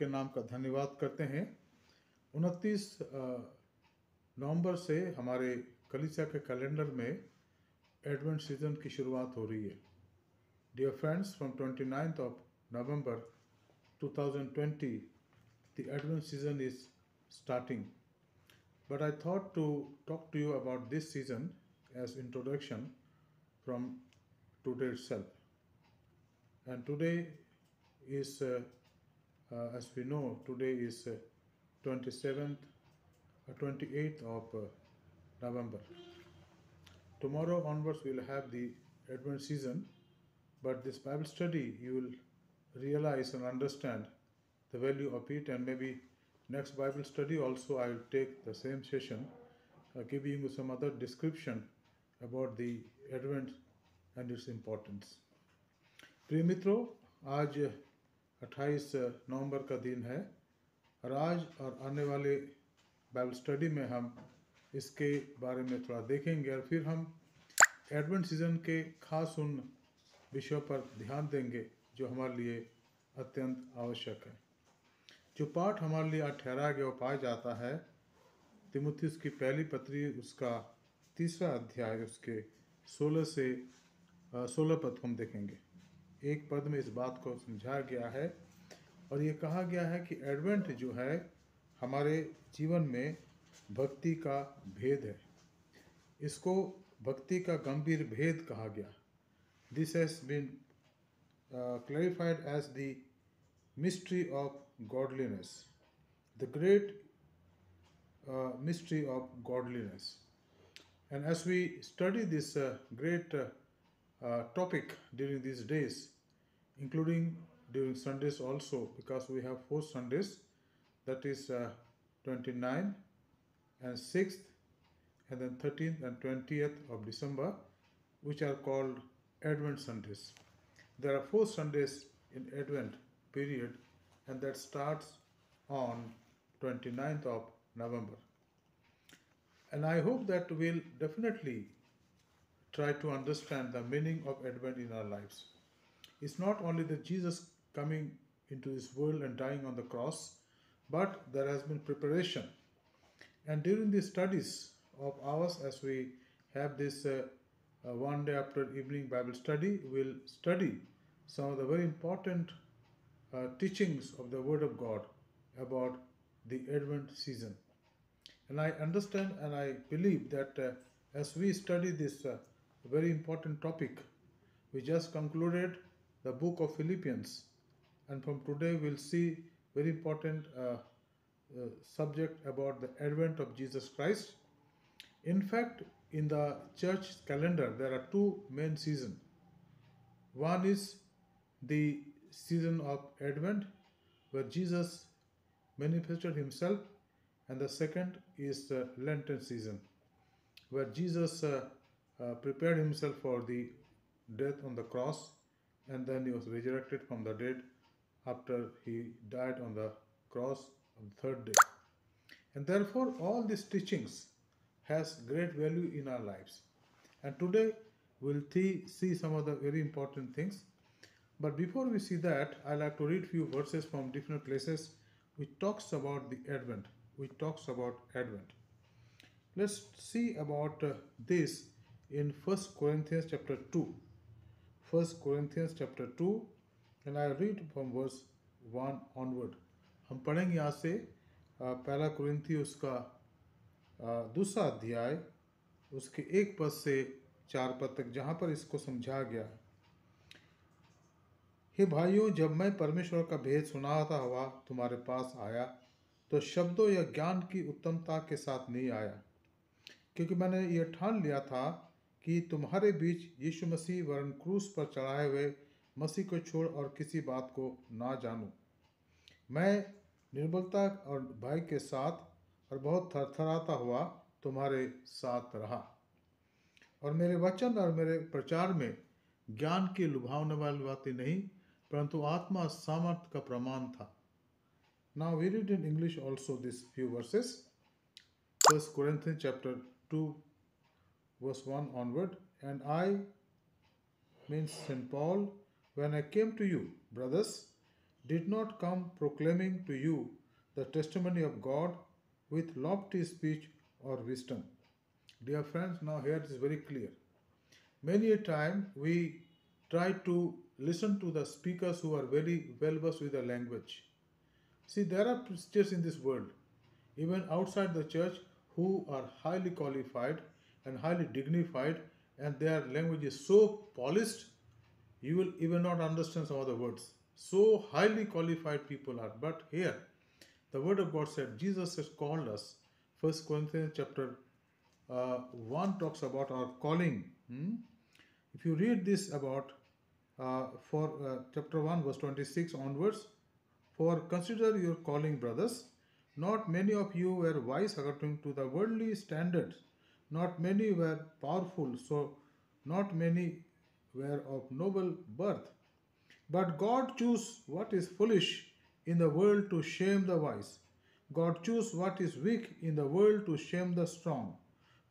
के नाम का धन्यवाद करते हैं। 29 नवंबर से हमारे कलीसिया के कैलेंडर में एडवेंट सीजन की शुरुआत हो रही है। Dear friends, from 29th of November 2020 the Advent season is starting. But I thought to talk to you about this season as introduction from today itself. And today is, as we know, today is 27th, 28th of November. Tomorrow onwards we'll have the Advent season, but this Bible study you will realize and understand the value of it, and maybe next Bible study also I will take the same session, giving you some other description about the Advent and its importance. प्रिय मित्रों, आज 28 नवंबर का दिन है और आज और आने वाले बाइबल स्टडी में हम इसके बारे में थोड़ा देखेंगे और फिर हम एडवेंट सीजन के खास उन विषयों पर ध्यान देंगे जो हमारे लिए अत्यंत आवश्यक है। जो पाठ हमारे लिए आज ठहराया गया वो पाया जाता है तीमुथियुस की पहली पत्री उसका 3रा अध्याय उसके 16 पद हम देखेंगे। एक पद में इस बात को समझाया गया है और ये कहा गया है कि एडवेंट जो है हमारे जीवन में भक्ति का भेद है। इसको भक्ति का गंभीर भेद कहा गया। This has been clarified as the mystery of godliness, the great mystery of godliness. And as we study this great topic during these days, including during Sundays also, because we have 4 Sundays, that is 29 and 6th and then 13th and 20th of December, which are called Advent Sundays. There are 4 Sundays in Advent period, and that starts on 29th of November. And I hope that we'll definitely try to understand the meaning of Advent in our lives. It's not only that Jesus coming into this world and dying on the cross, but there has been preparation. And during the studies of ours, as we have this one day after evening Bible study, we'll study some of the very important teachings of the Word of God about the Advent season. And I understand and I believe that as we study this very important topic, we just concluded the book of Philippians, and from today we'll see very important subject about the advent of Jesus Christ. In fact, in the church calendar there are 2 main seasons. One is the season of Advent, where Jesus manifested himself, and the second is the Lenten season, where Jesus prepared himself for the death on the cross, and then he was resurrected from the dead after he died on the cross on the 3rd day. And therefore all these teachings has great value in our lives. And today we'll see some of the very important things. But before we see that, I like to read few verses from different places which talks about the Advent. Let's see about this in 1 Corinthians chapter 2. 1 Corinthians chapter 2, and I read from verse 1 onward. हम पढ़ेंगे यहाँ से पहला कुरिन्थी उसका 2रा अध्याय उसके 1 पद से 4 पद तक, जहाँ पर इसको समझा गया है। हे भाइयों, जब मैं परमेश्वर का भेद सुनाता हुआ तुम्हारे पास आया तो शब्दों या ज्ञान की उत्तमता के साथ नहीं आया, क्योंकि मैंने यह ठान लिया था कि तुम्हारे बीच यीशु मसीह वरन क्रूस पर चढ़ाए हुए मसीह को छोड़ और किसी बात को ना जानूं। मैं निर्बलता और भय के साथ और बहुत थरथराता हुआ तुम्हारे साथ रहा, और मेरे वचन और मेरे प्रचार में ज्ञान की लुभावने वाली बातें नहीं, परंतु आत्मा सामर्थ का प्रमाण था। Now we read in English also these few verses. 1 Corinthians chapter 2 verse 1 onward. And I, means St. Paul, when I came to you, brothers, did not come proclaiming to you the testimony of God with lofty speech or wisdom. Dear friends, now here it is very clear. Many a time we try to listen to the speakers who are very well versed with the language. See, there are preachers in this world, even outside the church, who are highly qualified and highly dignified, and their language is so polished, you will even not understand some of the words. So highly qualified people are. But here, the word of God said, Jesus has called us. 1 Corinthians chapter 1 talks about our calling. If you read this about for chapter 1 verse 26 onwards, for consider your calling, brothers. Not many of you were wise according to the worldly standards. Not many were powerful, so not many were of noble birth. But God chose what is foolish in the world to shame the wise. God chose what is weak in the world to shame the strong.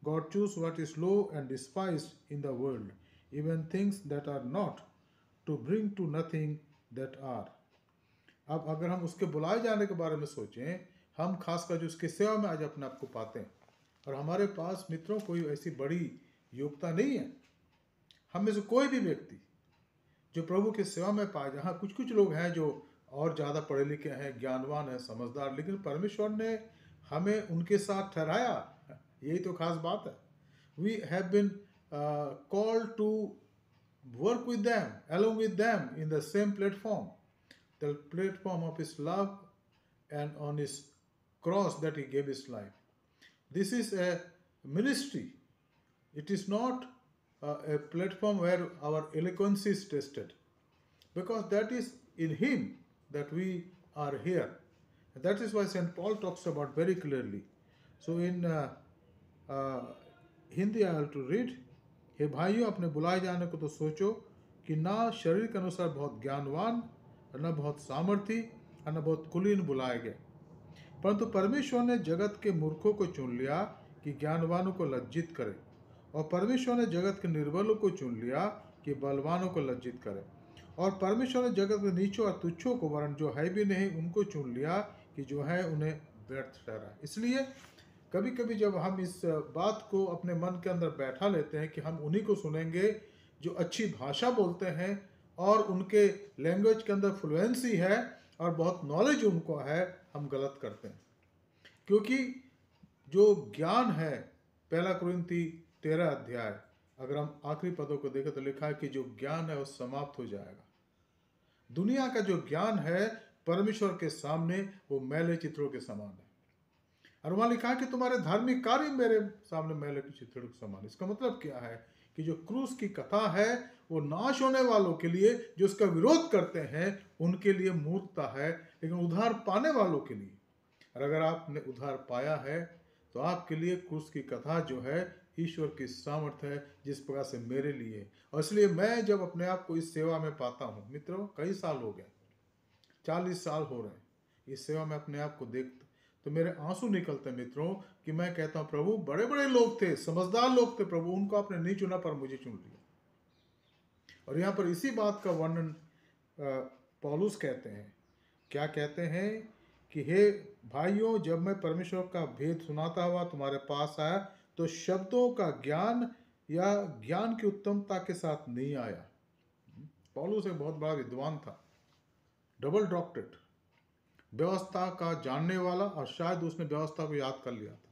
God chose what is low and despised in the world, even things that are not, to bring to nothing that are. अब अगर हम उसके बुलाए जाने के बारे में सोचें, हम खासकर जो उसके सेवा में आज अपने आप को पाते हैं, और हमारे पास मित्रों कोई ऐसी बड़ी योग्यता नहीं है। हम में से कोई भी व्यक्ति जो प्रभु की सेवा में पाए, जहाँ कुछ कुछ लोग हैं जो और ज़्यादा पढ़े लिखे हैं, ज्ञानवान हैं, समझदार, लेकिन परमेश्वर ने हमें उनके साथ ठहराया। यही तो खास बात है। We have been called to work with them, along with them in the same platform, the platform of His love and on His cross that He gave His life. This is a ministry. It is not a platform where our eloquence is tested, because that is in Him that we are here. And that is why St. Paul talks about very clearly. So in Hindi I have to read. हे भाइयों, अपने बुलाए जाने को तो सोचो कि ना शरीर के अनुसार बहुत ज्ञानवान, न बहुत सामर्थी, और न बहुत कुलीन बुलाए गए, परंतु परमेश्वर ने जगत के मूर्खों को चुन लिया कि ज्ञानवानों को लज्जित करे, और परमेश्वर ने जगत के निर्बलों को चुन लिया कि बलवानों को लज्जित करे, और परमेश्वर ने जगत के नीचों और तुच्छों को, वरन जो है भी नहीं, उनको चुन लिया कि जो है उन्हें व्यर्थ ठहरा। इसलिए कभी कभी जब हम इस बात को अपने मन के अंदर बैठा लेते हैं कि हम उन्हीं को सुनेंगे जो अच्छी भाषा बोलते हैं और उनके लैंग्वेज के अंदर फ्लुएंसी है और बहुत नॉलेज उनको है, हम गलत करते हैं। क्योंकि जो ज्ञान है, पहला कुरिन्ती 13 अध्याय, अगर हम आखिरी पदों को देखें तो लिखा है कि जो ज्ञान है वो समाप्त हो जाएगा। दुनिया का जो ज्ञान है परमेश्वर के सामने वो मैले चित्रों के समान है। और वहां लिखा है कि तुम्हारे धार्मिक कार्य मेरे सामने मैले के चित्रों के समान। इसका मतलब क्या है कि जो क्रूस की कथा है वो नाश होने वालों के लिए, जो उसका विरोध करते हैं उनके लिए मूर्खता है, लेकिन उद्धार पाने वालों के लिए, और अगर आपने उद्धार पाया है तो आपके लिए क्रूस की कथा जो है ईश्वर की सामर्थ है, जिस प्रकार से मेरे लिए। और इसलिए मैं जब अपने आप को इस सेवा में पाता हूँ, मित्रों कई साल हो गए, 40 साल हो रहे हैं इस सेवा में अपने आप को देखते, तो मेरे आंसू निकलते मित्रों कि मैं कहता हूं प्रभु, बड़े बड़े लोग थे, समझदार लोग थे, प्रभु उनको आपने नहीं चुना पर मुझे चुन लिया। और यहाँ पर इसी बात का वर्णन पौलुस कहते हैं। क्या कहते हैं कि हे भाइयों, जब मैं परमेश्वर का भेद सुनाता हुआ तुम्हारे पास आया तो शब्दों का ज्ञान या ज्ञान की उत्तमता के साथ नहीं आया। पौलुस एक बहुत बड़ा विद्वान था, डबल डॉक्टरेट, व्यवस्था का जानने वाला, और शायद उसने व्यवस्था को याद कर लिया था।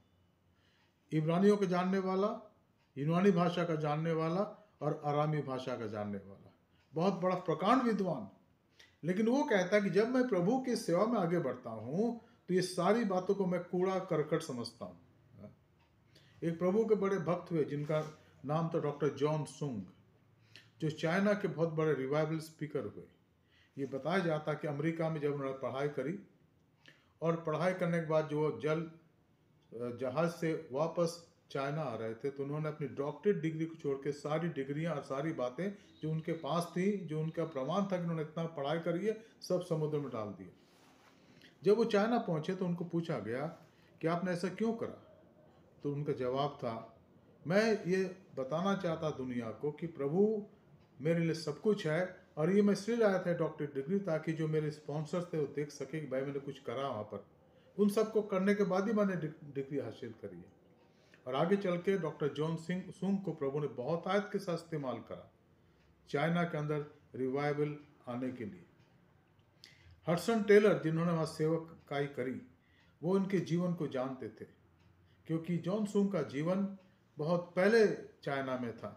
इब्रानियों के जानने वाला, यूनानी भाषा का जानने वाला और अरामी भाषा का जानने वाला, बहुत बड़ा प्रकांड विद्वान। लेकिन वो कहता है कि जब मैं प्रभु की सेवा में आगे बढ़ता हूँ तो ये सारी बातों को मैं कूड़ा करकट समझता हूँ। एक प्रभु के बड़े भक्त हुए जिनका नाम था डॉक्टर जॉन सुंग, जो चाइना के बहुत बड़े रिवाइवल स्पीकर हुए। ये बताया जाता कि अमेरिका में जब उन्होंने पढ़ाई करी और पढ़ाई करने के बाद जो जल जहाज से वापस चाइना आ रहे थे तो उन्होंने अपनी डॉक्टरेट डिग्री को छोड़ के सारी डिग्रियां और सारी बातें जो उनके पास थी, जो उनका प्रमाण था कि उन्होंने इतना पढ़ाई करी है, सब समुद्र में डाल दिया। जब वो चाइना पहुंचे तो उनको पूछा गया कि आपने ऐसा क्यों करा, तो उनका जवाब था, मैं ये बताना चाहता दुनिया को कि प्रभु मेरे लिए सब कुछ है और ये मैं इसलिए लाया था डॉक्टरेट डिग्री ताकि जो मेरे स्पॉन्सर्स थे वो देख सके कि भाई मैंने कुछ करा वहाँ पर। उन सबको करने के बाद ही मैंने डिग्री हासिल करी है। और आगे चल के डॉक्टर जॉन सुंग को प्रभु ने बहुत आयत के साथ इस्तेमाल करा चाइना के अंदर रिवाइवल आने के लिए। हडसन टेलर जिन्होंने वहाँ सेवकाई करी वो इनके जीवन को जानते थे, क्योंकि जॉन सुंग का जीवन बहुत पहले चाइना में था।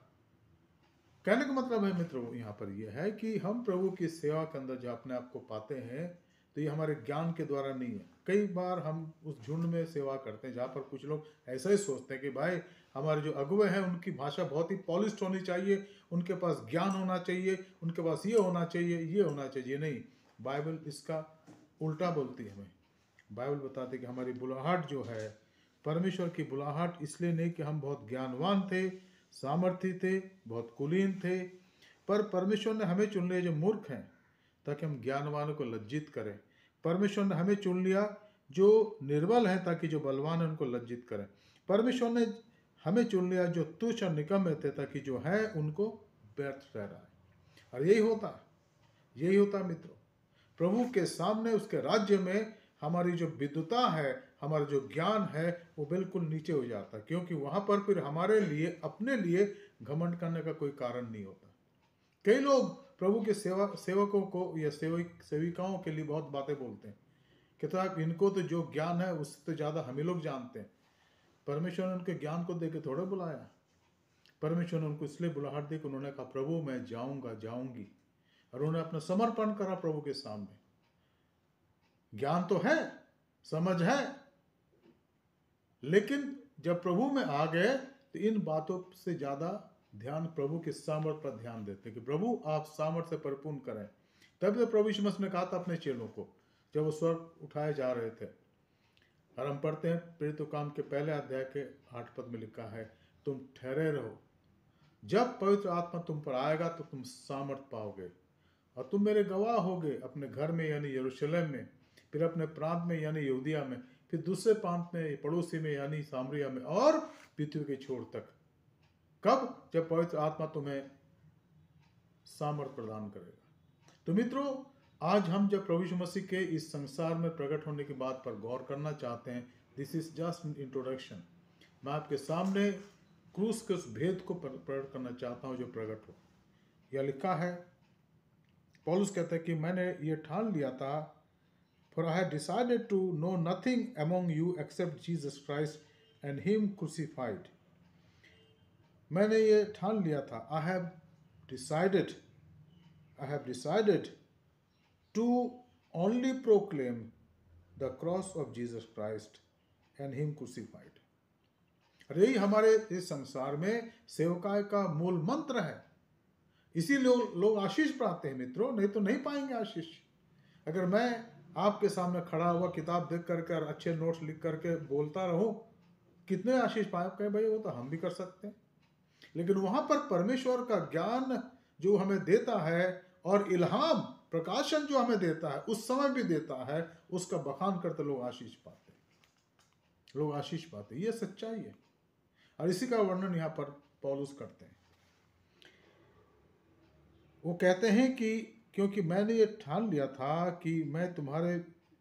कहने का मतलब है मित्रों यहाँ पर यह है कि हम प्रभु की सेवा के अंदर जो अपने आप को पाते हैं तो ये हमारे ज्ञान के द्वारा नहीं है। कई बार हम उस झुंड में सेवा करते हैं जहाँ पर कुछ लोग ऐसा ही सोचते हैं कि भाई हमारे जो अगुवे हैं उनकी भाषा बहुत ही पॉलिश्ड होनी चाहिए, उनके पास ज्ञान होना चाहिए, उनके पास ये होना चाहिए, ये होना चाहिए। नहीं, बाइबल इसका उल्टा बोलती है हमें। बाइबल बताती है कि हमारी बुलाहट जो है परमेश्वर की बुलाहट इसलिए नहीं कि हम बहुत ज्ञानवान थे, सामर्थ्य थे, बहुत कुलीन थे, पर परमेश्वर ने हमें चुन लिया जो मूर्ख हैं ताकि हम ज्ञानवानों को लज्जित करें। परमेश्वर ने हमें चुन लिया जो निर्बल हैं ताकि जो बलवान हैं उनको लज्जित करें। परमेश्वर ने हमें चुन लिया जो तुच्छ और निकम्मे थे ताकि जो है उनको व्यर्थ ठहराए। और यही होता मित्रों, प्रभु के सामने उसके राज्य में हमारी जो विद्वता है, हमारा जो ज्ञान है वो बिल्कुल नीचे हो जाता है, क्योंकि वहां पर फिर हमारे लिए अपने लिए घमंड करने का कोई कारण नहीं होता। कई लोग प्रभु के सेवकों को या सेविकाओं के लिए बहुत बातें बोलते हैं कि साहब इनको तो जो ज्ञान है उससे तो ज़्यादा हम ही लोग जानते हैं। परमेश्वर ने उनके ज्ञान को देख के थोड़ा बुलाया। परमेश्वर ने उनको इसलिए बुलाहट दी कि उन्होंने कहा प्रभु मैं जाऊंगा, जाऊंगी, और उन्होंने अपना समर्पण करा प्रभु के सामने। ज्ञान तो है, समझ है, लेकिन जब प्रभु में आ गए तो इन बातों से ज्यादा ध्यान प्रभु के सामर्थ पर ध्यान देते कि प्रभु आप सामर्थ से परिपूर्ण करें। तब तो प्रभु यीशु मसीह ने कहा था अपने चेलों को जब वो स्वर्ग उठाए जा रहे थे, और हम पढ़ते हैं प्रेरितों काम के पहले अध्याय के 8 पद में लिखा है, तुम ठहरे रहो, जब पवित्र आत्मा तुम पर आएगा तो तुम सामर्थ पाओगे, और तुम मेरे गवाह होगे अपने घर में यानी यरूशलेम में, फिर अपने प्रांत में यानी यहूदिया में, फिर दूसरे प्रांत में पड़ोसी में यानी सामरिया में, और पृथ्वी के छोर तक। कब? जब पवित्र आत्मा तुम्हें सामर्थ प्रदान करेगा। तो मित्रों, आज हम जब प्रभु यीशु मसीह के इस संसार में प्रकट होने की बात पर गौर करना चाहते हैं, this is just an introduction. मैं आपके सामने क्रूस के उस भेद को प्रकट करना चाहता हूं जो प्रकट हो। यह लिखा है, पौलुस कहता है कि मैंने ये ठान लिया था, for I had decided to know nothing among you except Jesus Christ and him crucified. मैंने ये ठान लिया था, I have decided to only proclaim the cross of Jesus Christ and him crucified. यही हमारे इस संसार में सेवकाई का मूल मंत्र है। इसीलिए लोग आशीष पाते हैं मित्रों, नहीं तो नहीं पाएंगे आशीष। अगर मैं आपके सामने खड़ा हुआ किताब देख करके और अच्छे नोट्स लिख करके बोलता रहूं, कितने आशीष पाए? कहे भाई वो तो हम भी कर सकते हैं, लेकिन वहां पर परमेश्वर का ज्ञान जो हमें देता है और इल्हाम प्रकाशन जो हमें देता है, उस समय भी देता है, उसका बखान करते लोग आशीष पाते हैं, लोग आशीष पाते हैं। ये सच्चाई है, और इसी का वर्णन यहाँ पर पौलुस करते हैं। वो कहते हैं कि क्योंकि मैंने ये ठान लिया था कि मैं तुम्हारे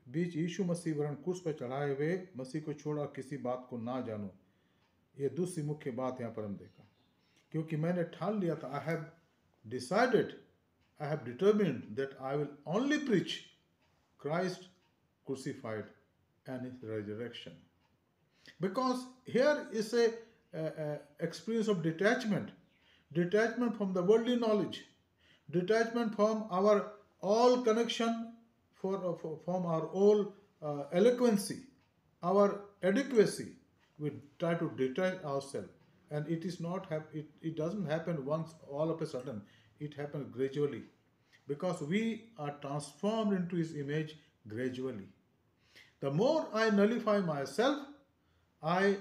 बीच यीशु मसीह वरन क्रूस पर चढ़ाए हुए मसीह को छोड़ा किसी बात को ना जानूं। ये दूसरी मुख्य बात यहाँ पर हम देखा, क्योंकि मैंने ठान लिया था, I have determined that I will only preach Christ crucified and his resurrection. Because here is a experience of detachment from the worldly knowledge, detachment from our all connection, from our all eloquency, our adequacy. We try to detach ourselves, and it doesn't happen once all of a sudden. It happens gradually, because we are transformed into his image gradually. The more I nullify myself, I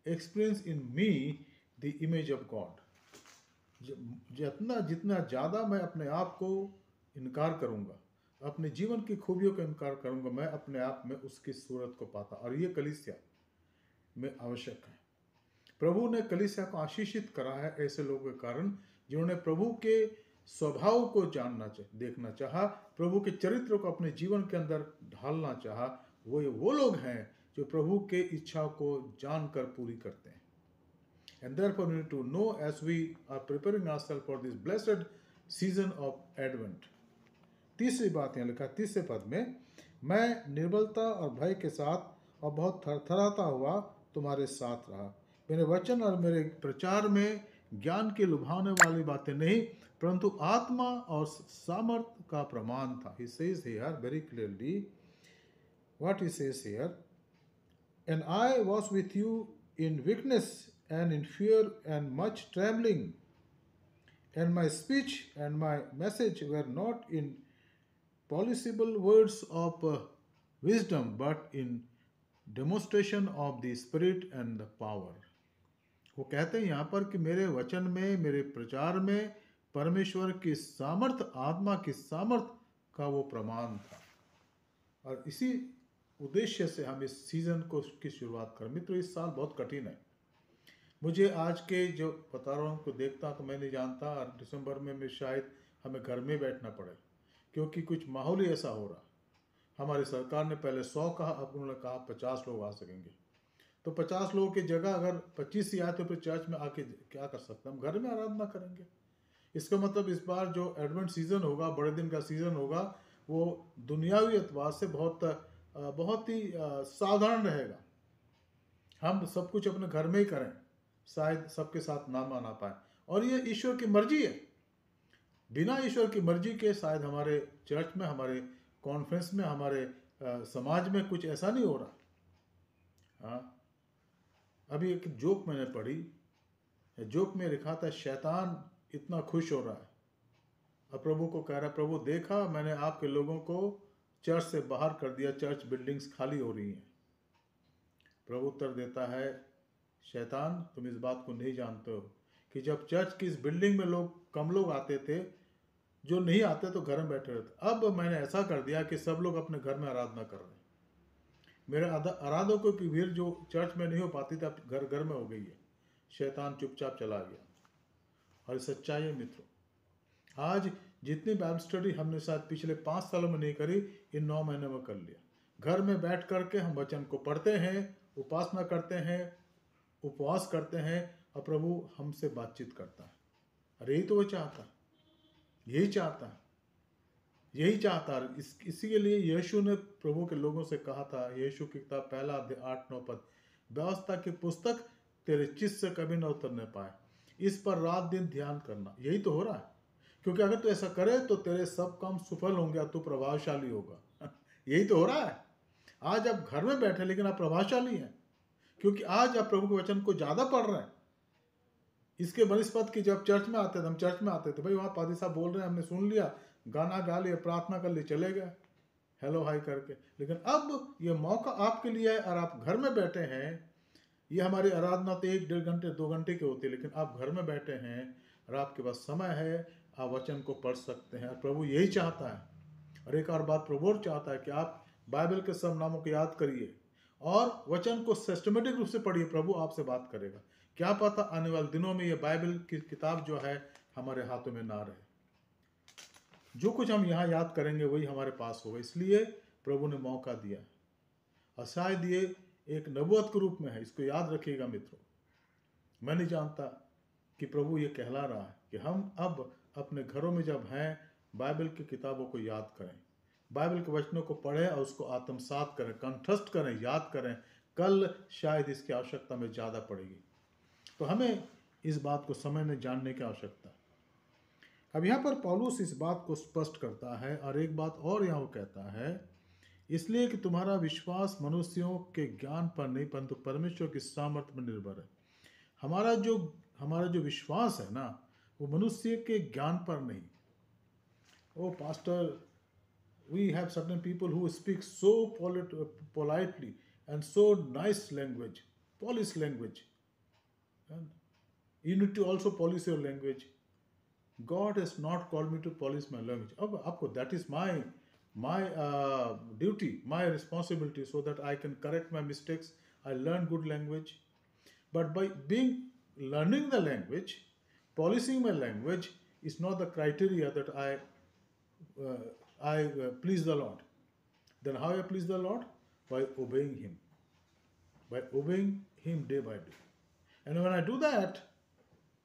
experience in me the image of God. जितना ज़्यादा मैं अपने आप को इनकार करूँगा, अपने जीवन की खूबियों का इनकार करूँगा, मैं अपने आप में उसकी सूरत को पाता। और ये कलीसिया में आवश्यक है। प्रभु ने कलीसिया को आशीषित करा है ऐसे लोगों के कारण जिन्होंने प्रभु के स्वभाव को जानना देखना चाहा, प्रभु के चरित्र को अपने जीवन के अंदर ढालना चाहा, वो लोग हैं जो प्रभु के इच्छा को जानकर पूरी करते हैं. And therefore we need to know as we are preparing ourselves for this blessed season of Advent. तीसरी बात यहाँ लिखा, तीसरे पद में, मैं निर्बलता और भय के साथ और बहुत थरथराता हुआ तुम्हारे साथ रहा. मेरे वचन और मेरे प्रचार में ज्ञान के लुभाने वाली बातें नहीं, परंतु आत्मा और सामर्थ का प्रमाण था. He says here very clearly what he says here, and I was with you in weakness and in fear and much trembling, and my speech and my message were not in polishable words of wisdom, but in demonstration of the Spirit and the power. वो कहते हैं यहाँ पर कि मेरे वचन में, मेरे प्रचार में परमेश्वर की सामर्थ, आत्मा की सामर्थ का वो प्रमाण था. और इसी उद्देश्य से हम इस सीजन को की शुरुआत करें. मित्रों, इस साल बहुत कठिन है. मुझे आज के जो प्रतारों को देखता तो मैं नहीं जानता, और दिसंबर में शायद हमें घर में बैठना पड़े, क्योंकि कुछ माहौल ही ऐसा हो रहा. हमारी सरकार ने पहले 100 कहा, अब उन्होंने कहा 50 लोग आ सकेंगे. तो 50 लोगों की जगह अगर 25 ही आए तो फिर चर्च में आके क्या कर सकते हैं? हम घर में आराधना करेंगे. इसका मतलब इस बार जो एडवेंट सीजन होगा, बड़े दिन का सीजन होगा, वो दुनियावी एतबार से बहुत ही साधारण रहेगा. हम सब कुछ अपने घर में ही करें, शायद सबके साथ ना माना पाए. और ये ईश्वर की मर्जी है. बिना ईश्वर की मर्जी के शायद हमारे चर्च में, हमारे कॉन्फ्रेंस में, हमारे समाज में कुछ ऐसा नहीं हो रहा. हाँ, अभी एक जोक मैंने पढ़ी. जोक में लिखा था, शैतान इतना खुश हो रहा है, अब प्रभु को कह रहा है, प्रभु देखा मैंने आपके लोगों को चर्च से बाहर कर दिया, चर्च बिल्डिंग्स खाली हो रही हैं. प्रभु उत्तर देता है, शैतान तुम इस बात को नहीं जानते हो कि जब चर्च की इस बिल्डिंग में कम लोग आते थे, जो नहीं आते तो घर में बैठे रहते, अब मैंने ऐसा कर दिया कि सब लोग अपने घर में आराधना कर रहे हैं. मेरे आराधकों की भीड़ जो चर्च में नहीं हो पाती थी, अब घर घर में हो गई है. शैतान चुपचाप चला गया. और सच्चाई है मित्रों, आज जितनी बाइबल स्टडी हमने शायद पिछले 5 सालों में नहीं करी, इन 9 महीने में कर लिया. घर में बैठ करके हम वचन को पढ़ते हैं, उपासना करते हैं, उपवास करते हैं, और प्रभु हमसे बातचीत करता है. अरे यही तो वो चाहता है, यही चाहता है, यही चाहता है. इसी के लिए यीशु ने प्रभु के लोगों से कहा था, यीशु की किताब 1 अध्याय 8-9 पद, व्यवस्था की पुस्तक तेरे चित्त से कभी न उतरने पाए, इस पर रात दिन ध्यान करना. यही तो हो रहा है, क्योंकि अगर तू ऐसा करे तो तेरे सब काम सफल होंगे, तू प्रभावशाली होगा. यही तो हो रहा है. आज आप घर में बैठे लेकिन आप प्रभावशाली हैं, क्योंकि आज आप प्रभु के वचन को ज़्यादा पढ़ रहे हैं. इसके बनस्पत की जब चर्च में आते थे, हम चर्च में आते थे, भाई वहाँ पादी साहब बोल रहे हैं, हमने सुन लिया, गाना गा लिया, प्रार्थना कर ली, चले गए हेलो हाई करके. लेकिन अब ये मौका आपके लिए है और आप घर में बैठे हैं. ये हमारी आराधना तो 1-1.5 घंटे 2 घंटे की होती है, लेकिन आप घर में बैठे हैं और आपके पास समय है, आप वचन को पढ़ सकते हैं. और प्रभु यही चाहता है. और एक और बात प्रभु और चाहता है कि आप बाइबल के सब नामों को याद करिए और वचन को सिस्टमेटिक रूप से पढ़िए. प्रभु आपसे बात करेगा. क्या पता आने वाले दिनों में ये बाइबल की किताब जो है हमारे हाथों में ना रहे. जो कुछ हम यहाँ याद करेंगे वही हमारे पास होगा. इसलिए प्रभु ने मौका दिया, और शायद ये एक नबूवत के रूप में है. इसको याद रखिएगा मित्रों. मैं नहीं जानता कि प्रभु ये कहला रहा है कि हम अब अपने घरों में जब हैं, बाइबल की किताबों को याद करें, बाइबल के वचनों को पढ़ें और उसको आत्मसात करें, कंठस्थ करें, याद करें. कल शायद इसकी आवश्यकता में ज़्यादा पड़ेगी. तो हमें इस बात को समझने जानने की आवश्यकता है. अब यहाँ पर पौलुस इस बात को स्पष्ट करता है, और एक बात और यहाँ वो कहता है, इसलिए कि तुम्हारा विश्वास मनुष्यों के ज्ञान पर नहीं परंतु परमेश्वर की सामर्थ्य पर निर्भर है. हमारा जो विश्वास है ना, वो मनुष्य के ज्ञान पर नहीं. ओ pastor, we have certain people who speak so politely and so nice language, polished language. And you need to also polish your language. God has not called me to polish my language. Of course, that is my duty, my responsibility, so that I can correct my mistakes. I learn good language. But by learning the language, polishing my language, is not the criteria that I please the Lord. Then how I please the Lord? By obeying Him. By obeying Him day by day. And when I do that,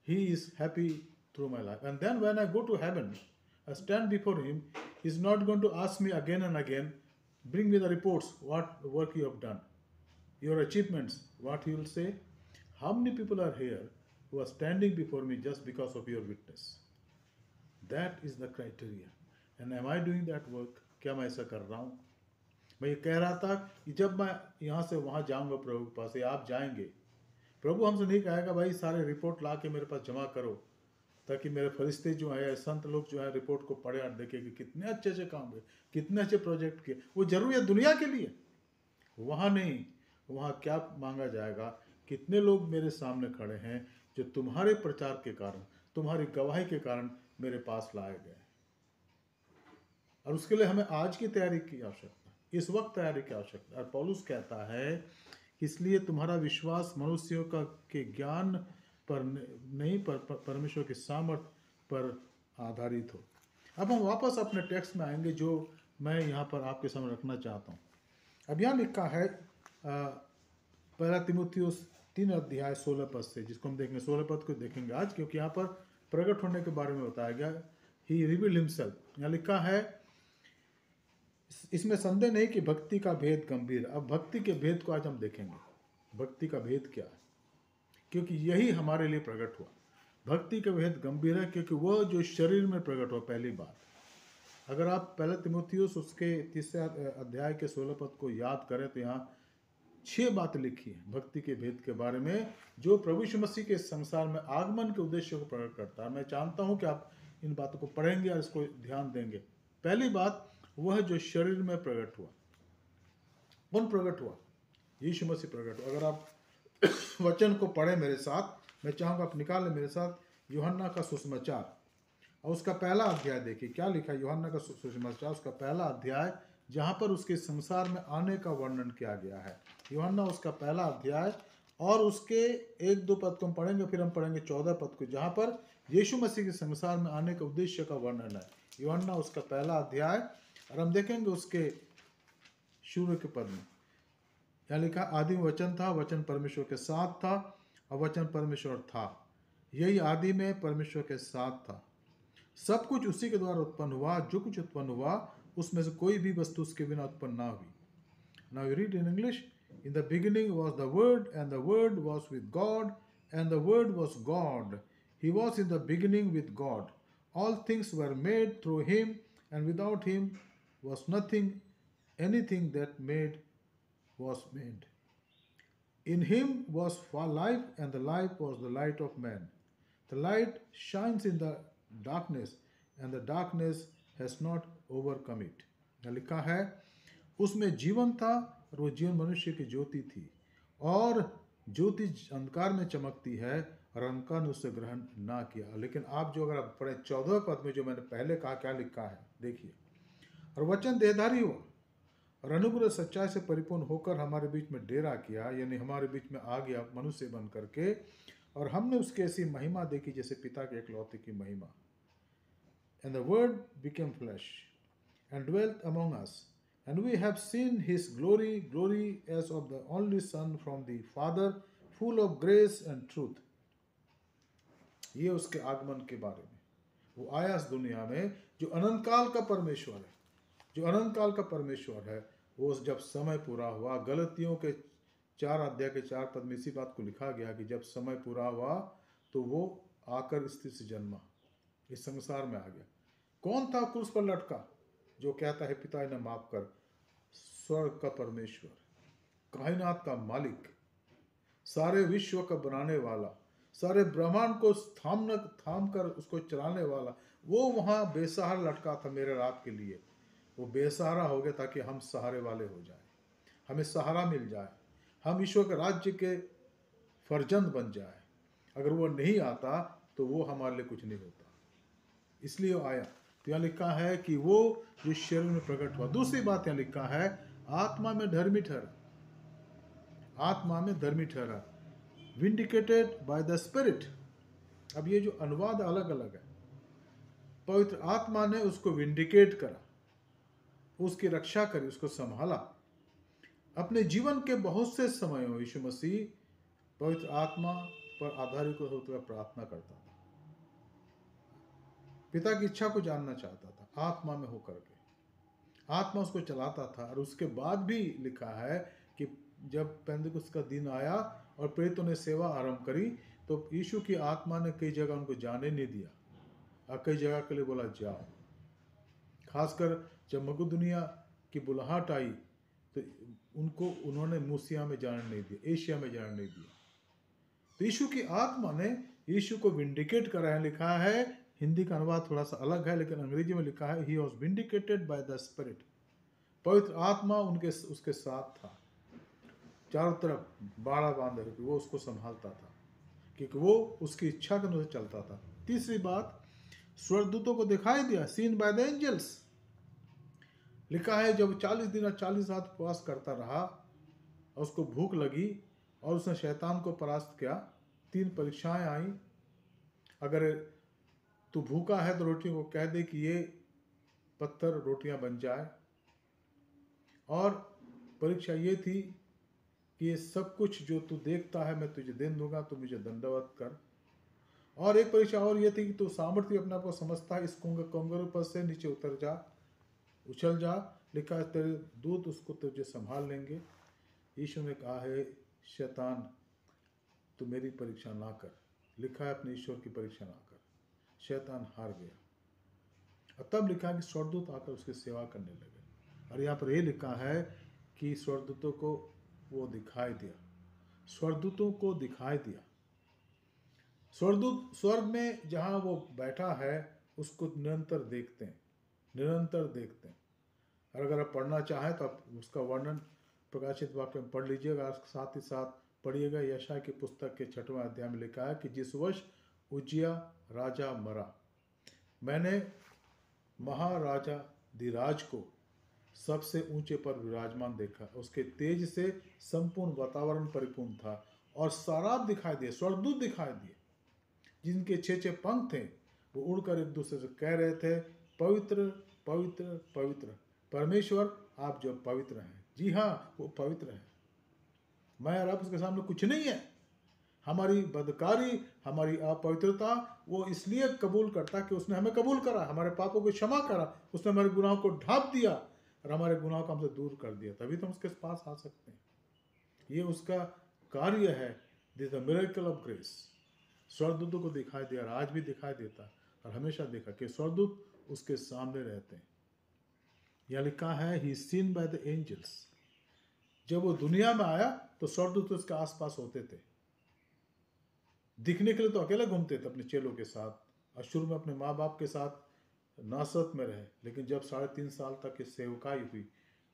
He is happy through my life. And then when I go to heaven, I stand before Him, He's not going to ask me again and again, bring me the reports, what work you have done, your achievements. What He will say? How many people are here who are standing before me just because of your witness? That is the criteria. And am I doing that work? क्या मैं ऐसा कर रहा हूँ? मैं ये कह रहा था कि जब मैं यहाँ से वहाँ जाऊँगा प्रभु के पास, या आप जाएंगे, प्रभु हमसे नहीं कहेगा भाई सारे रिपोर्ट ला के मेरे पास जमा करो, ताकि मेरे फरिश्ते जो है, संत लोग जो है, रिपोर्ट को पढ़े और देखे कि कितने अच्छे अच्छे काम हुए, कितने अच्छे प्रोजेक्ट किए। वो जरूरी है दुनिया के लिए, वहाँ नहीं। वहाँ क्या मांगा जाएगा? कितने लोग मेरे सामने खड़े हैं जो तुम्हारे प्रचार के कारण, तुम्हारी गवाही के कारण मेरे पास लाए गए। और उसके लिए हमें आज की तैयारी की आवश्यकता, इस वक्त तैयारी की आवश्यकता। और पौलुस कहता है इसलिए तुम्हारा विश्वास मनुष्यों का के ज्ञान पर नहीं, पर परमेश्वर की सामर्थ पर आधारित हो। अब हम वापस अपने टेक्स्ट में आएंगे जो मैं यहाँ पर आपके सामने रखना चाहता हूँ। अब यहाँ लिखा है पहला तीमुथियुस 3 अध्याय 16 पद से, जिसको हम देखेंगे। 16 पद को देखेंगे आज, क्योंकि यहाँ पर प्रकट होने के बारे में बताया गया। ही रिवील्ड हिमसेल्फ। यहाँ लिखा है, इसमें संदेह नहीं कि भक्ति का भेद गंभीर। अब भक्ति के भेद को आज हम देखेंगे। भक्ति का भेद क्या है, क्योंकि यही हमारे लिए प्रकट हुआ। भक्ति का भेद गंभीर है क्योंकि वह जो शरीर में प्रकट हुआ। पहली बात, अगर आप पहले तीमुथियुस उसके 3 अध्याय के 16 पद को याद करें तो यहाँ 6 बातें लिखी है भक्ति के भेद के बारे में, जो प्रभु यीशु मसीह के संसार में आगमन के उद्देश्य को प्रकट करता है। मैं चाहता हूँ कि आप इन बातों को पढ़ेंगे और इसको ध्यान देंगे। पहली बात, वह जो शरीर में प्रकट हुआ। कौन प्रकट हुआ? यीशु मसीह प्रकट हुआ। अगर आप वचन को पढ़े मेरे साथ, मैं चाहूँगा आप निकालें मेरे साथ यूहन्ना का सुसमाचार और उसका पहला अध्याय। देखिए क्या लिखा है यूहन्ना का सुसमाचार, उसका पहला अध्याय, जहाँ पर उसके संसार में आने का वर्णन किया गया है। यूहन्ना उसका पहला अध्याय और उसके 1-2 पद को हम पढ़ेंगे, फिर हम पढ़ेंगे 14 पद को, जहाँ पर यीशु मसीह के संसार में आने के उद्देश्य का वर्णन है। यूहन्ना उसका पहला अध्याय, और हम देखेंगे उसके शुरू के पद में यहाँ लिखा, आदि में वचन था, वचन परमेश्वर के साथ था और वचन परमेश्वर था। यही आदि में परमेश्वर के साथ था। सब कुछ उसी के द्वारा उत्पन्न हुआ। जो कुछ उत्पन्न हुआ उसमें से कोई भी वस्तु उसके बिना उत्पन्न ना हुई। Now you read in English. In the beginning was the Word, and the Word was with God, and the Word was God. He was in the beginning with God. All things were made through Him, and without Him was anything that was made. In Him was life, and the life was the light of man. The light shines in the darkness, and the darkness has not overcome it. यहाँ लिखा है, उसमें जीवन था और वो जीवन मनुष्य की ज्योति थी, और ज्योति अंधकार में चमकती है और अंधकार ने उससे ग्रहण ना किया। लेकिन आप जो अगर आप पढ़े 14 पद में, जो मैंने पहले कहा, क्या लिखा है देखिए, और वचन देहधारी हुआ और अनुग्रह सच्चाई से परिपूर्ण होकर हमारे बीच में डेरा किया, यानी हमारे बीच में आ गया मनुष्य बन करके, और हमने उसकी ऐसी महिमा देखी जैसे पिता के एकलौते की महिमा। And the word became flesh and dwelt among us, and we have seen his glory as of the only Son from the Father, full of grace and truth. ये उसके आगमन के बारे में। वो आया इस दुनिया में, जो अनंत काल का परमेश्वर है, जो अनंत काल का परमेश्वर है। वो जब समय पूरा हुआ, गलतियों के 4 अध्याय के 4 पद में इसी बात को लिखा गया कि जब समय पूरा हुआ तो वो आकर स्त्री से जन्मा, इस संसार में आ गया। कौन था क्रूस पर लटका, जो कहता है पिता इन्हें माफ कर? स्वर्ग का परमेश्वर, कायनात का मालिक, सारे विश्व का बनाने वाला, सारे ब्रह्मांड को थाम कर उसको चलाने वाला, वो वहाँ बेसहारा लटका था मेरे रात के लिए। वो बेसहारा हो गया ताकि हम सहारे वाले हो जाए, हमें सहारा मिल जाए, हम ईश्वर के राज्य के फर्जंद बन जाए। अगर वो नहीं आता तो वो हमारे लिए कुछ नहीं होता, इसलिए वो आया। तो यहाँ लिखा है कि वो जो शरीर में प्रकट हुआ। दूसरी बात यहाँ लिखा है, आत्मा में धर्मी ठहरा, आत्मा में धर्मी ठहरा, विंडिकेटेड बाय द स्पिरिट। अब ये जो अनुवाद अलग अलग है, पवित्र आत्मा ने उसको विंडिकेट करा, उसकी रक्षा करी, उसको संभाला। अपने जीवन के बहुत से समयों यीशु मसीह पवित्र आत्मा पर आधारित होकर प्रार्थना करता था, पिता की इच्छा को जानना चाहता था, आत्मा में होकर के आत्मा उसको चलाता था। और उसके बाद भी लिखा है कि जब पेंतिकुस्त का दिन आया और प्रेरितों ने सेवा आरंभ करी, तो यीशु की आत्मा ने कई जगह उनको जाने नहीं दिया और कई जगह के लिए बोला जाओ। खासकर जब मकदूनिया की बुलाहट आई तो उन्होंने मूसिया में जाने नहीं दिया, एशिया में जाने नहीं दिया। तो यीशु की आत्मा ने यीशु को विंडिकेट करा है। लिखा है, हिंदी का अनुवाद थोड़ा सा अलग है लेकिन अंग्रेजी में लिखा है, he was vindicated by the spirit. पवित्र आत्मा उसके साथ था, चारों तरफ बाड़ा बांधे कि वो उसको संभालता था, क्योंकि वो उसकी इच्छा के अनुसार चलता था। तीसरी बात, स्वर्गदूतों को दिखाई दिया, सीन बाय द एंजल्स। लिखा है जब 40 दिन और 40 रात उपवास करता रहा और उसको भूख लगी और उसने शैतान को परास्त किया, 3 परीक्षाएं आई। अगर तू भूखा है तो रोटियों को कह दे कि ये पत्थर रोटियां बन जाए। और परीक्षा ये थी कि ये सब कुछ जो तू देखता है मैं तुझे दे दूंगा, तू मुझे दंडवत कर। और एक परीक्षा और ये थी कि तू सामर्थ्य अपने आप को समझता है, इस कंगारू पर से नीचे उतर जा, उछल जा। लिखा है तेरे दूत उसको तुझे संभाल लेंगे। यीशु ने कहा है, शैतान तू मेरी परीक्षा ना कर। लिखा है अपने ईश्वर की परीक्षा ना कर। शैतान हार गया। और तब लिखा है कि स्वर्गदूत आकर उसकी सेवा करने लगे। और यहाँ पर यह लिखा है कि स्वर्गदूतों को वो दिखाई दिया, स्वर्गदूतों को दिखाई दिया। स्वर्गदूत स्वर्ग में जहाँ वो बैठा है उसको निरंतर देखते हैं, निरंतर देखते हैं। और अगर आप पढ़ना चाहें तो आप उसका वर्णन प्रकाशित वाक्य में पढ़ लीजिएगा। साथ ही साथ पढ़िएगा यशायाह की पुस्तक के 6वें अध्याय में लिखा है कि जिस वर्ष उज्जिया राजा मरा, मैंने महाराजा धीराज को सबसे ऊंचे पर विराजमान देखा। उसके तेज से संपूर्ण वातावरण परिपूर्ण था और साराप दिखाई दिए, स्वर्गदूत दिखाई दिए, जिनके 6 पंख थे। वो उड़कर एक दूसरे से कह रहे थे, पवित्र पवित्र पवित्र परमेश्वर आप जो पवित्र हैं। जी हाँ, वो पवित्र है। मैं और आप उसके सामने कुछ नहीं है। हमारी बदकारी, हमारी अपवित्रता वो इसलिए कबूल करता कि उसने हमें कबूल करा, हमारे पापों को क्षमा करा, उसने हमारे गुनाहों को ढांप दिया और हमारे गुनाहों को हमसे दूर कर दिया। तभी तो हम उसके पास आ सकते हैं। ये उसका कार्य है। This the miracle of grace. स्वर्गदूतों को दिखाई दिया और आज भी दिखाई देता और हमेशा देखा कि स्वर्गदूत उसके सामने रहते हैं। यह लिखा है, ही सीन बाय द एंजल्स। जब वो दुनिया में आया तो स्वर्गदूत उसके आसपास होते थे। दिखने के लिए तो अकेला घूमते थे अपने चेलों के साथ और शुरू में अपने माँ बाप के साथ नासरत में रहे। लेकिन जब 3.5 साल तक की सेवकाई हुई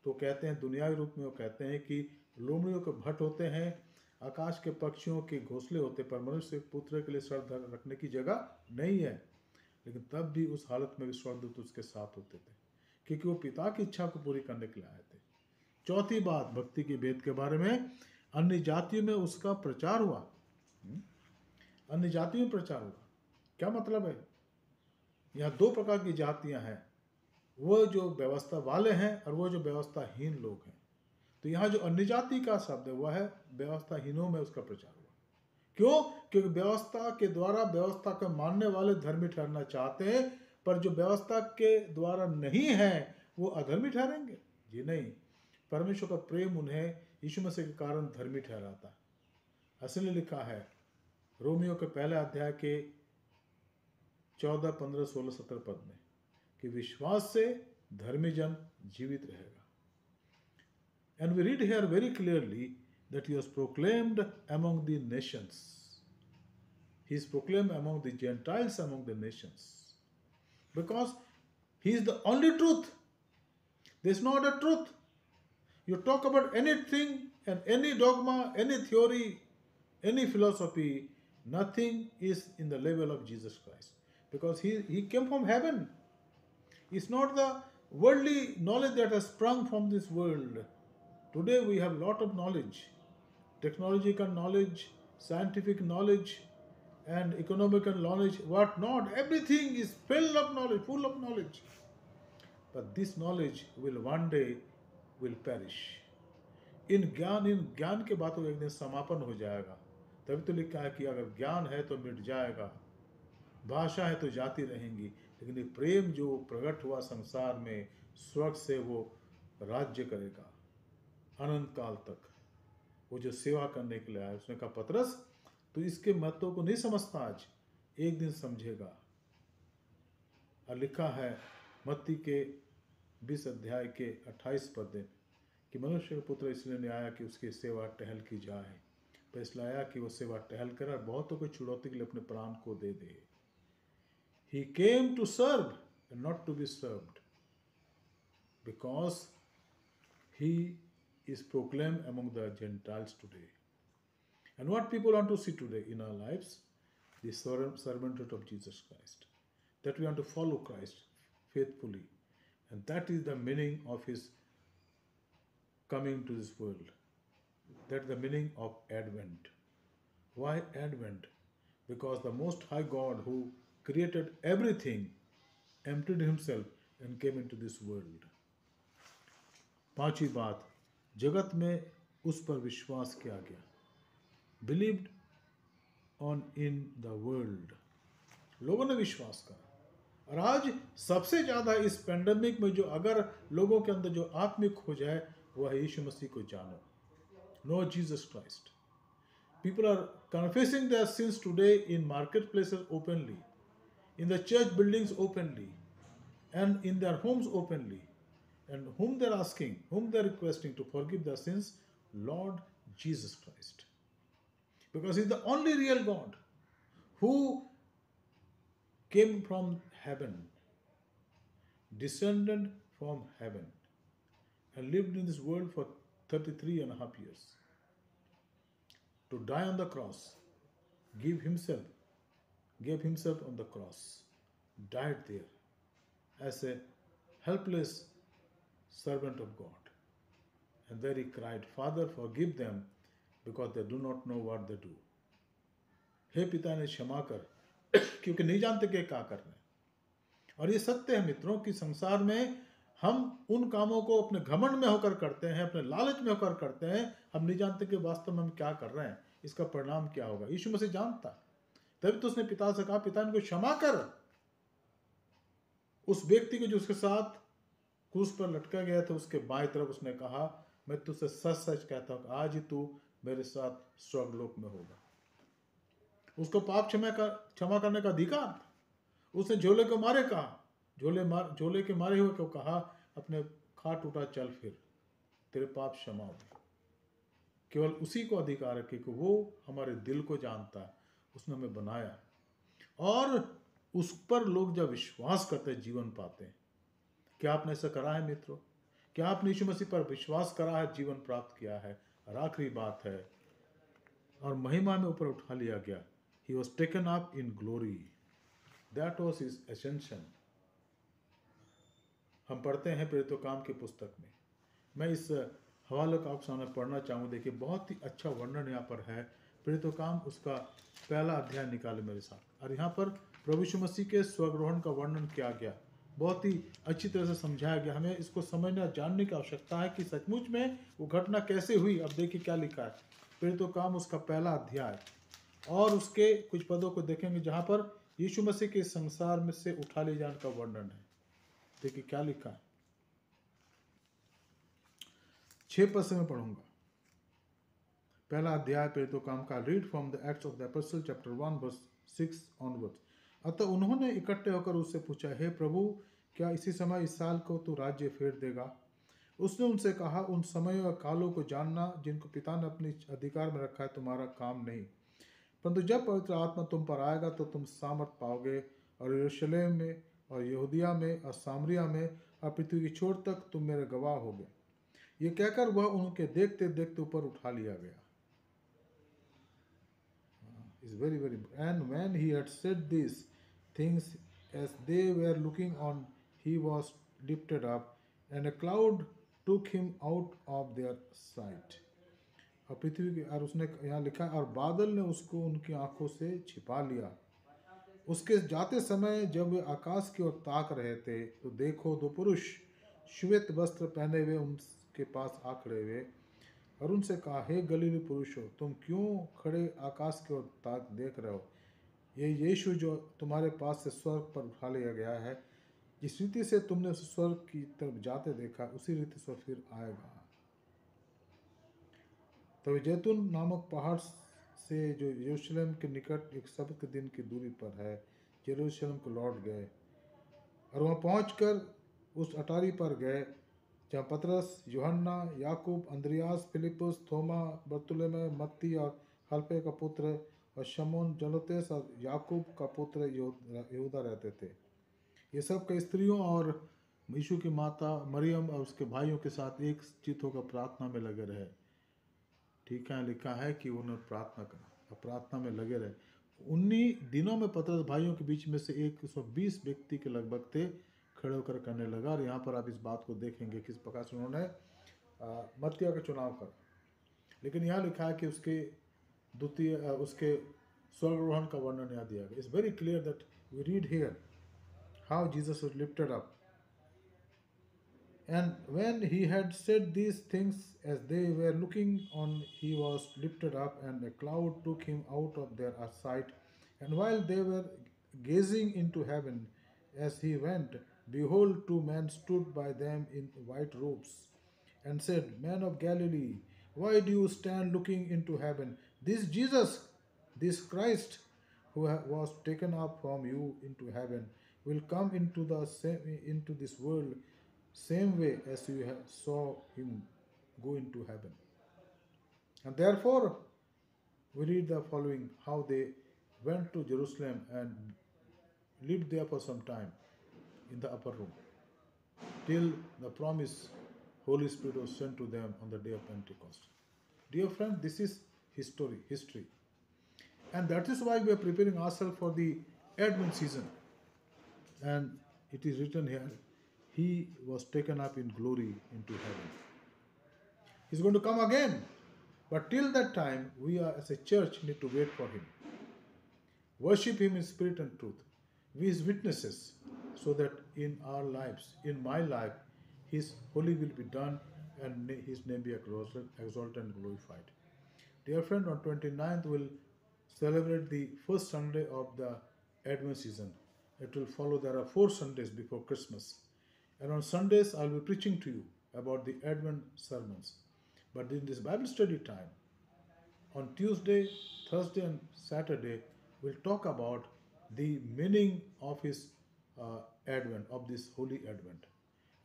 तो कहते हैं, दुनियावी रूप में वो कहते हैं कि लोमड़ियों के भट्ट होते हैं, आकाश के पक्षियों के घोंसले होते, पर मनुष्य पुत्र के लिए सर रखने की जगह नहीं है। लेकिन तब भी उस हालत में भी स्वर्गदूत उसके साथ होते थे, क्योंकि वो पिता की इच्छा को पूरी करने के लिए आए थे। चौथी बात, भक्ति के भेद के बारे में, अन्य जातियों में उसका प्रचार हुआ। अन्य जातियों में प्रचार हुआ, क्या मतलब है? यहाँ 2 प्रकार की जातियां हैं, वो जो व्यवस्था वाले हैं और वो जो व्यवस्थाहीन लोग हैं। तो यहाँ जो अन्य जाति का शब्द है वह है व्यवस्थाहीनों में उसका प्रचार हुआ। क्यों? क्योंकि व्यवस्था के द्वारा व्यवस्था को मानने वाले धर्मी ठहरना चाहते हैं, पर जो व्यवस्था के द्वारा नहीं है वो अधर्मी ठहरेंगे। जी नहीं, परमेश्वर का प्रेम उन्हें यीशु मसीह के कारण धर्मी ठहराता है। असली लिखा है रोमियो के 1 अध्याय के 14, 15, 16, 17 पद में कि विश्वास से धर्मी जन जीवित रहेगा। And we read here very clearly that he was proclaimed among the nations. He is proclaimed among the Gentiles, among the nations. Because he is the only truth. There is no other truth. You talk about anything and any dogma, any theory, any philosophy, nothing is in the level of Jesus Christ. Because he came from heaven. It's not the worldly knowledge that has sprung from this world. Today we have a lot of knowledge, technological knowledge, scientific knowledge, and economical knowledge, what not. Everything is full of knowledge, full of knowledge. But this knowledge will one day will perish. इन ज्ञान के बातों का एक दिन समापन हो जाएगा. तभी तो लिखा है कि अगर ज्ञान है तो मिट जाएगा, भाषा है तो जाती रहेंगी, लेकिन ये प्रेम जो प्रकट हुआ संसार में, स्वर्ग से वो राज्य करेगा अनंत काल तक. वो जो सेवा करने के लिए आया, उसने कहा पतरस तो इसके महत्व को नहीं समझता, आज एक दिन समझेगा. और लिखा है मत्ती के 20 अध्याय के 28 पद में कि मनुष्य का पुत्र इसलिए नहीं आया कि उसकी सेवा टहल की जाए, पर इसलिए आया कि वो सेवा टहल कर और बहुतों को छुड़ौती के लिए अपने प्राण को दे दे. He came to serve and not to be served, because he is proclaimed among the Gentiles today. And what people want to see today in our lives, the servanthood of Jesus Christ, that we want to follow Christ faithfully, and that is the meaning of his coming to this world. That's the meaning of Advent. Why Advent? Because the Most High God, who created everything, emptied himself and came into this world. पांचवी बात, जगत में उस पर विश्वास किया गया. Believed on in the world. लोगों ने विश्वास करा. और आज सबसे ज़्यादा इस पेंडेमिक में जो अगर लोगों के अंदर जो आत्मिक खोज है, वह है यीशु मसीह को जानो. Know Jesus Christ. People are confessing their sins today in marketplaces openly, in the church buildings openly, and in their homes openly. And whom they're asking, whom they're requesting to forgive their sins? Lord Jesus Christ. Because he's the only real God who came from heaven, descended from heaven, and lived in this world for 33 and a half years. To die on the cross, gave himself on the cross, died there as a helpless servant of God. And there he cried, Father, forgive them because they do not know what they do. हे पिता ने क्षमा कर, क्योंकि नहीं जानते कि क्या करना है. और ये सत्य है मित्रों कि संसार में हम उन कामों को अपने घमंड में होकर करते हैं, अपने लालच में होकर करते हैं. हम नहीं जानते कि वास्तव में हम क्या कर रहे हैं, इसका परिणाम क्या होगा. यीशु मसीह जानता. तभी तो उसने पिता से कहा, पिता इनको क्षमा कर. उस व्यक्ति को जो उसके साथ क्रूस पर लटका गया था, उसके बाएं तरफ उसने कहा, मैं तुझसे सच सच कहता हूं, आज ही तू मेरे साथ स्वर्गलोक में होगा. उसको पाप क्षमा करने का अधिकार था. उसने झोले को मारे कहा, झोले के मारे हुए को कहा, अपने खाट उठा चल, फिर तेरे पाप क्षमा हो. केवल उसी को अधिकार है क्योंकि वो हमारे दिल को जानता है. उसने हमें बनाया और उस पर लोग जब विश्वास करते हैं जीवन पाते हैं. क्या आपने ऐसा करा है मित्रों? क्या आपने यीशु मसीह पर विश्वास करा है, जीवन प्राप्त किया है? और आखिरी बात है, और महिमा में ऊपर उठा लिया गया. He was taken up in glory. That was his ascension. हम पढ़ते हैं प्रेरितों काम की पुस्तक में. मैं इस हवाले को आपके सामने पढ़ना चाहूँ. देखिए, बहुत ही अच्छा वर्णन यहाँ पर है. प्रेरितों काम उसका पहला अध्याय निकाले मेरे साथ, और यहाँ पर प्रभु यीशु मसीह के स्वर्गरोहण का वर्णन किया गया. बहुत ही अच्छी तरह से समझाया गया. हमें इसको समझना, जानने की आवश्यकता है कि सचमुच में वो घटना कैसे हुई. अब देखिए क्या लिखा है. प्रेरितों काम उसका पहला अध्याय और उसके कुछ पदों को देखेंगे जहाँ पर यीशु मसीह के संसार में से उठा ले जाने का वर्णन है. देखिए क्या लिखा है. 6 पद से मैं पढ़ूंगा. पहला अध्याय प्रेरितों काम का. Read from the Acts of the apostle chapter 1 verse 6 onwards. अतः उन्होंने इकट्ठे होकर उससे पूछा, हे प्रभु, क्या इसी समय इस साल को तू राज्य फेर देगा? उसने उनसे कहा, उन समयों और कालों को जानना जिनको पिता ने अपने अधिकार में रखा है तुम्हारा काम नहीं. परंतु जब पवित्र आत्मा तुम पर आएगा तो तुम सामर्थ पाओगे, और यरूशलेम में और यहूदिया में और सामरिया में और पृथ्वी की छोर तक तुम मेरे गवाह होगे. ये कहकर वह उनके देखते देखते ऊपर उठा लिया गया. It's very, very. And when he had said these things, as they were looking on, he was lifted up, and a cloud took him out of their sight. और पृथ्वी के, और उसने यहाँ लिखा, और बादल ने उसको उनकी आंखों से छिपा लिया। उसके जाते समय जब वे आकाश की ओर ताक रहे थे, तो देखो दो पुरुष श्वेत वस्त्र पहने हुए उनके पास आ खड़े हुए, और उनसे कहा, हे गलीली पुरुषों, तुम क्यों खड़े आकाश की ओर ताक देख रहे हो? ये यीशु जो तुम्हारे पास से स्वर्ग पर उठा लिया गया है, जिस रीति से तुमने उसे स्वर्ग की तरफ जाते देखा, उसी रीति से फिर आएगा। तब जैतून नामक पहाड़ से, जो यरूशलेम के निकट एक सब्त के दिन की दूरी पर है, यरूशलेम को लौट गए, और वहाँ पहुंचकर उस अटारी पर गए जहाँ पतरस, यूहन्ना, याकूब, अंद्रियास, फिलिपुस, थोमा, बर्तुलमै, मत्ती और हल्फे का पुत्र, और शमौन जलोतेस और याकूब का पुत्र यहूदा रहते थे। ये सब कई स्त्रियों और यीशु की माता मरियम और उसके भाइयों के साथ एक चित होकर प्रार्थना में लगे रहे। ठीक है, लिखा है कि उन्होंने प्रार्थना करा और प्रार्थना में लगे रहे। उन्हीं दिनों में पतरस भाइयों के बीच में से 120 व्यक्ति के लगभग थे, खड़े होकर करने लगा। और यहाँ पर आप इस बात को देखेंगे किस प्रकार से उन्होंने मत्तिया का चुनाव करा। लेकिन यहाँ लिखा है कि उसके द्वितीय उसके स्वर्गारोहण का वर्णन यहाँ दिया गया। It's very clear that we read here how Jesus was lifted up. And when he had said these things, as they were looking on, he was lifted up, and a cloud took him out of their sight. And while they were gazing into heaven as he went, behold, two men stood by them in white robes, and said, Men of Galilee, why do you stand looking into heaven? This Jesus, this Christ, who was taken up from you into heaven, will come into this world same way as you saw him go into heaven. And therefore, we read the following, how they went to Jerusalem and lived there for some time in the upper room till the promised Holy Spirit was sent to them on the day of Pentecost. Dear friend, this is history. And that is why we are preparing ourselves for the Advent season. And it is written here, he was taken up in glory into heaven. He's going to come again. But till that time, we are as a church need to wait for him. Worship him in spirit and truth. We his witnesses, so that in our lives, in my life, his holy will be done and his name be exalted and glorified. Dear friend, on 29th we'll celebrate the first Sunday of the Advent season. It will follow, there are 4 Sundays before Christmas. And on Sundays I'll be preaching to you about the Advent sermons. But in this Bible study time, on Tuesday, Thursday and Saturday, we'll talk about the meaning of his Advent, of this Holy Advent.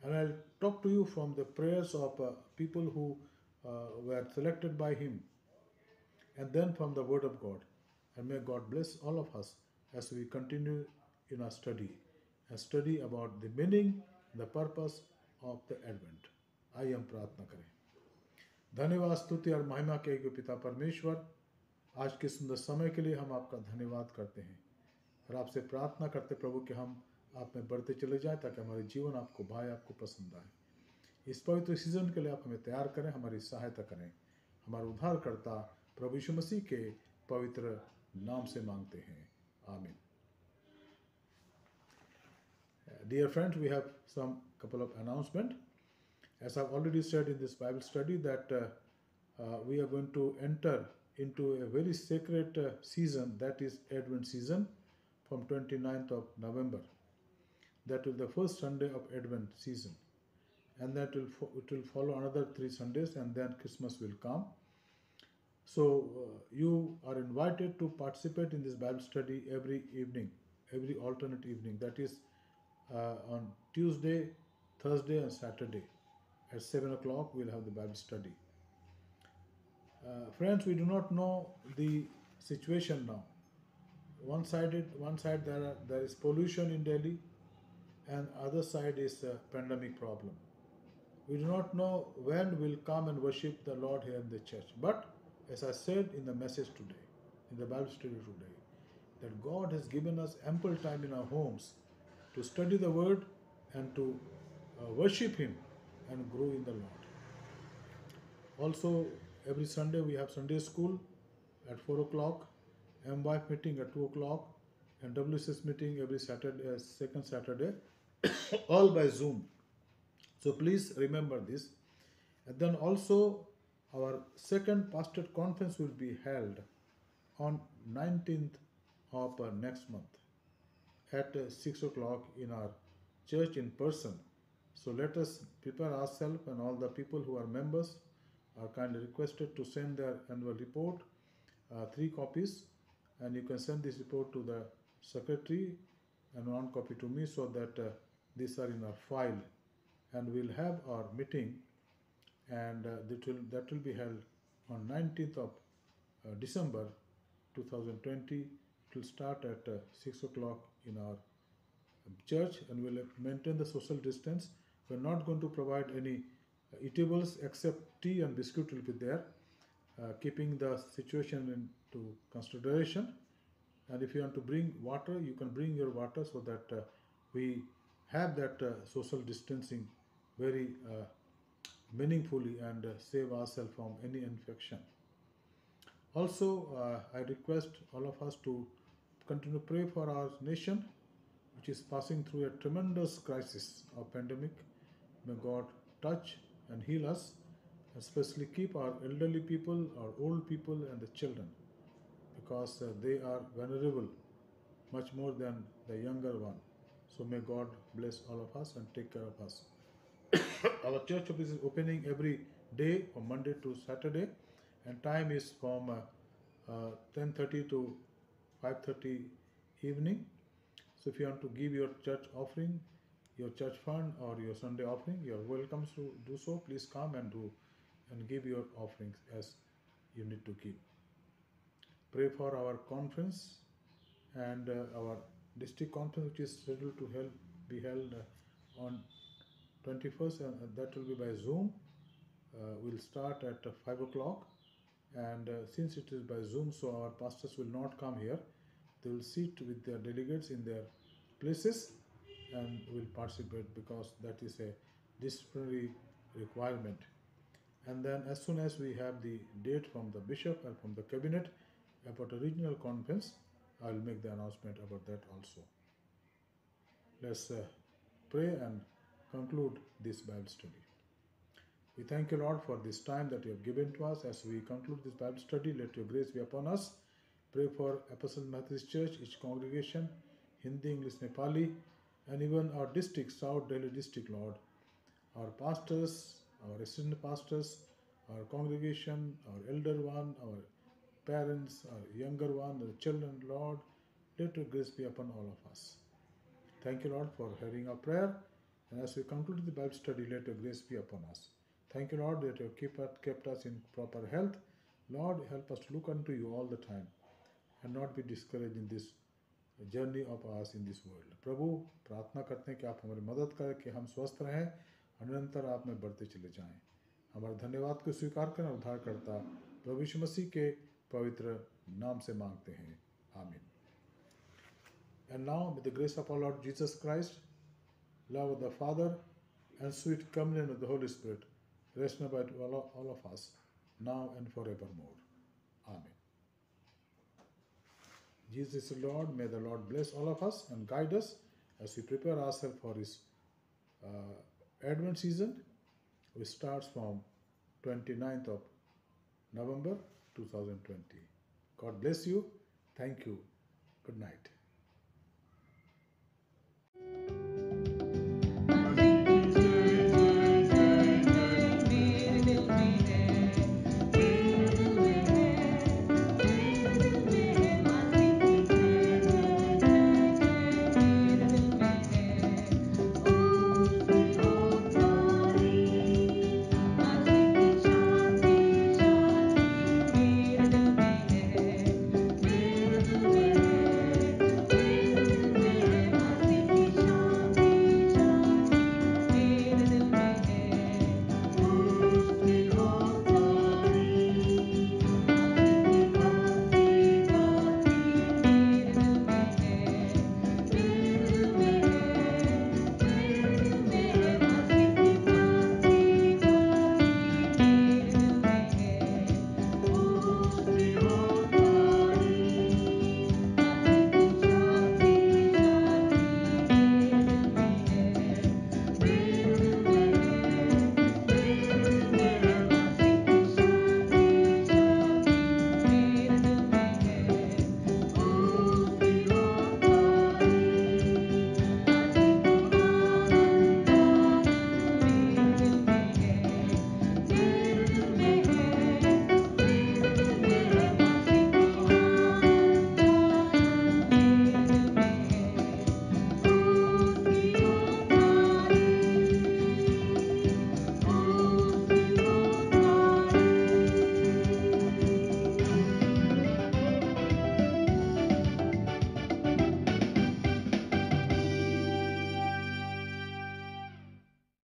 And I'll talk to you from the prayers of people who were selected by him, and then from the Word of God. And may God bless all of us as we continue in our study about the meaning, the purpose of the Advent. आइए हम प्रार्थना करें। धन्यवाद, स्तुति और महिमा के योग्य पिता परमेश्वर, आज के सुंदर समय के लिए हम आपका धन्यवाद करते हैं और आपसे प्रार्थना करते प्रभु कि हम आप में बढ़ते चले जाएं, ताकि हमारे जीवन आपको भाए, आपको पसंद आए। इस पवित्र सीजन के लिए आप हमें तैयार करें, हमारी सहायता करें। हमारे उद्धारकर्ता प्रभु यीशु मसीह के पवित्र नाम से मांगते हैं, आमीन। Dear friends, we have some couple of announcement. As I've already said in this Bible study that we are going to enter into a very sacred season, that is Advent season, from 29th of November. That will be the first Sunday of Advent season, and that it will follow another 3 Sundays, and then Christmas will come. So you are invited to participate in this Bible study every evening, every alternate evening. That is on Tuesday, Thursday and Saturday at 7 o'clock we'll have the Bible study. Friends, we do not know the situation now. One side there is pollution in Delhi, and other side is a pandemic problem. We do not know when we'll come and worship the Lord here in the church. But as I said in the message today, in the Bible study today, that God has given us ample time in our homes to study the Word and to worship Him and grow in the Lord. Also, Every Sunday we have Sunday school at 4 o'clock, MWIFE meeting at 2 o'clock, and WCS meeting every Saturday, second Saturday, all by Zoom. So please remember this. And then also our second pastorate conference will be held on 19th of next month at 6 o'clock in our church in person. So let us prepare ourselves, and all the people who are members are kindly requested to send their annual report, 3 copies, and you can send this report to the secretary and 1 copy to me, so that these are in our file. And we'll have our meeting, and that will be held on 19th of December 2020. It will start at 6 o'clock in our church, and we'll maintain the social distance. We're not going to provide any eatables except tea and biscuit will be there, keeping the situation into consideration. And if you want to bring water, you can bring your water, so that we have that social distancing very meaningfully, and save ourselves from any infection. Also, I request all of us to continue to pray for our nation, which is passing through a tremendous crisis of pandemic. May God touch and heal us, especially keep our elderly people, our old people, and the children, because they are vulnerable much more than the younger one. So may God bless all of us and take care of us. Our church office is opening every day from Monday to Saturday, and time is from 10:30 to 5:30 evening. So if you want to give your church offering, your church fund, or your Sunday offering, you are welcome to do so. Please come and give your offerings as you need to give. Pray for our conference and our district conference, which is scheduled to be held on 21st, and that will be by Zoom. We'll start at 5 o'clock, and since it is by Zoom, so our pastors will not come here. They will sit with their delegates in their places and will participate, because that is a disciplinary requirement. And then as soon as we have the date from the bishop and from the cabinet about a regional conference, I will make the announcement about that also. Let's pray and conclude this Bible study. We thank you, Lord, for this time that you have given to us. As we conclude this Bible study, let your grace be upon us. Pray for Apostle Methodist Church, each congregation, Hindi, English, Nepali, and even our district, South Delhi district, Lord. Our pastors, our assistant pastors, our congregation, our elder one, our parents, our younger one, the children, Lord, let your grace be upon all of us. Thank you, Lord, for hearing our prayer. And as we conclude the Bible study, let your grace be upon us. Thank you, Lord, that you have kept us in proper health. Lord, help us to look unto you all the time and not be discouraged in this journey of ours in this world. प्रभु, प्रार्थना करते हैं कि आप हमारी मदद करें कि हम स्वस्थ रहें और निरंतर आप में बढ़ते चले जाएं। हमारे धन्यवाद को स्वीकार करें, उद्धारकर्ता प्रभु यीशु मसीह के पवित्र नाम से मांगते हैं, आमीन। And now, with the grace of our Lord Jesus Christ, love of the Father, and sweet communion of the Holy Spirit, rest and abide with all of us, now and forevermore. Amen. Jesus is Lord. May the Lord bless all of us and guide us as we prepare ourselves for His Advent season, which starts from 29th of November 2020. God bless you. Thank you. Good night.